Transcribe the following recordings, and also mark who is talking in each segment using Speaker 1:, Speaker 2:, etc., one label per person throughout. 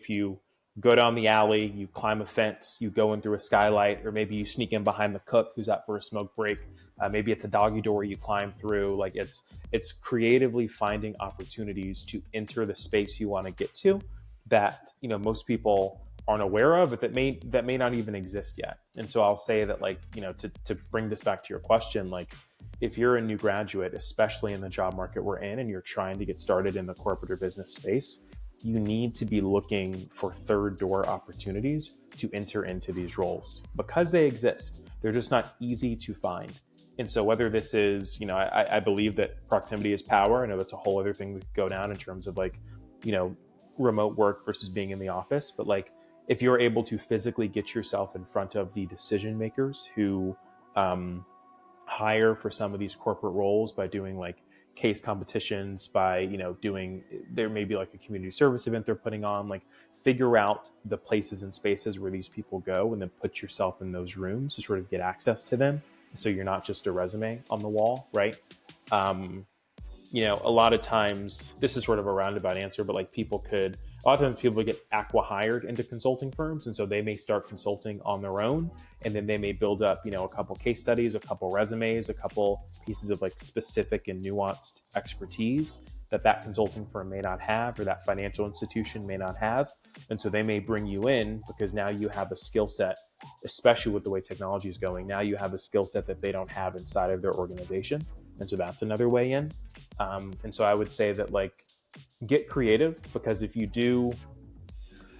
Speaker 1: if you go down the alley, you climb a fence, you go in through a skylight, or maybe you sneak in behind the cook who's out for a smoke break. Maybe it's a doggy door you climb through. Like it's creatively finding opportunities to enter the space you want to get to that, you know, most people aren't aware of, but that may not even exist yet. And so I'll say that, like, you know, to bring this back to your question, like, if you're a new graduate, especially in the job market we're in, and you're trying to get started in the corporate or business space, you need to be looking for third door opportunities to enter into these roles because they exist. They're just not easy to find. And so whether this is, you know, I believe that proximity is power. I know that's a whole other thing we could go down in terms of, like, you know, remote work versus being in the office. But like, if you're able to physically get yourself in front of the decision makers who hire for some of these corporate roles by doing like case competitions, by, you know, doing, there may be like a community service event they're putting on, like figure out the places and spaces where these people go and then put yourself in those rooms to sort of get access to them. So you're not just a resume on the wall, right? You know, a lot of times, this is sort of a roundabout answer, but like a lot of times people get acqui-hired into consulting firms. And so they may start consulting on their own, and then they may build up, you know, a couple case studies, a couple resumes, a couple pieces of like specific and nuanced expertise that consulting firm may not have, or that financial institution may not have. And so they may bring you in because now you have a skill set, especially with the way technology is going. Now you have a skill set that they don't have inside of their organization. And so that's another way in. And so I would say that, like, get creative, because if you do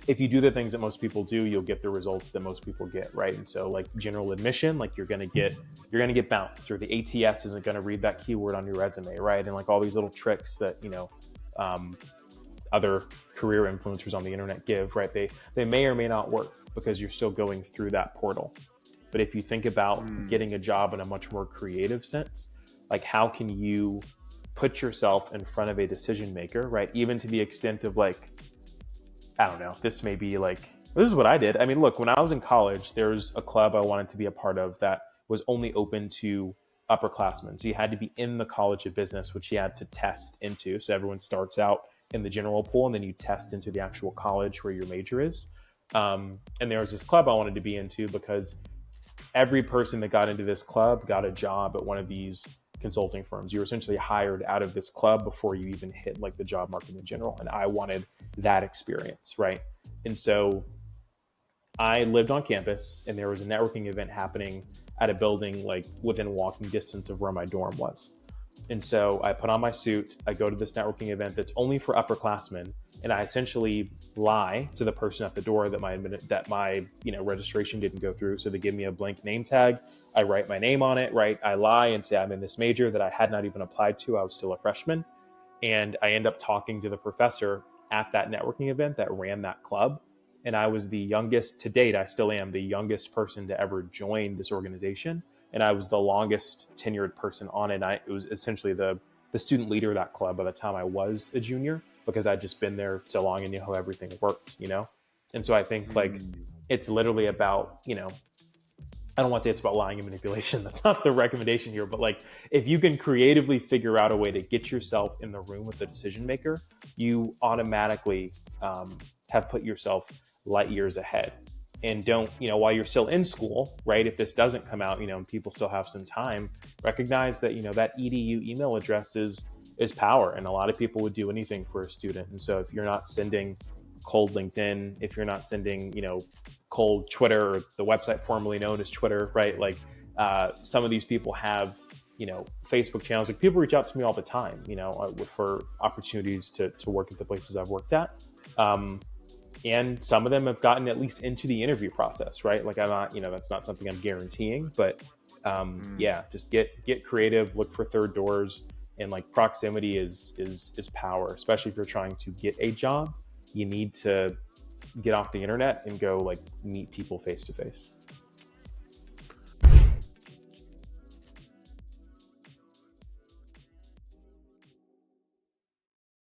Speaker 1: the things that most people do, you'll get the results that most people get, right? And so, like, general admission, like, you're gonna get bounced, or the ATS isn't gonna read that keyword on your resume, right? And like all these little tricks that, you know, other career influencers on the internet give, right? They may or may not work because you're still going through that portal. But if you think about getting a job in a much more creative sense, like, how can you put yourself in front of a decision maker, right? Even to the extent of, like, I don't know, this may be like, this is what I did. I mean, look, when I was in college, there was a club I wanted to be a part of that was only open to upperclassmen. So you had to be in the College of Business, which you had to test into. So everyone starts out in the general pool, and then you test into the actual college where your major is. And there was this club I wanted to be into because every person that got into this club got a job at one of these consulting firms. You were essentially hired out of this club before you even hit like the job market in general. And I wanted that experience, right? And so I lived on campus, and there was a networking event happening at a building like within walking distance of where my dorm was. And so I put on my suit, I go to this networking event that's only for upperclassmen, and I essentially lie to the person at the door that my registration didn't go through. So they give me a blank name tag. I write my name on it, right? I lie and say I'm in this major that I had not even applied to. I was still a freshman. And I end up talking to the professor at that networking event that ran that club. And I was the youngest to date. I still am the youngest person to ever join this organization. And I was the longest tenured person on it. It was essentially the student leader of that club by the time I was a junior, because I'd just been there so long and knew how everything worked, you know? And so I think like it's literally about, you know, I don't want to say it's about lying and manipulation. That's not the recommendation here. But like, if you can creatively figure out a way to get yourself in the room with the decision maker, you automatically have put yourself light years ahead. And don't, you know, while you're still in school, right? If this doesn't come out, you know, and people still have some time, recognize that, you know, that edu email address is power. And a lot of people would do anything for a student. And so if you're not sending cold LinkedIn, if you're not sending, you know, cold Twitter, or the website formerly known as Twitter, right? Like some of these people have, you know, Facebook channels. Like, people reach out to me all the time, you know, for opportunities to work at the places I've worked at. And some of them have gotten at least into the interview process, right? Like, I'm not, you know, that's not something I'm guaranteeing, but yeah, just get creative, look for third doors, and like proximity is power, especially if you're trying to get a job. You need to get off the internet and go like meet people face to face.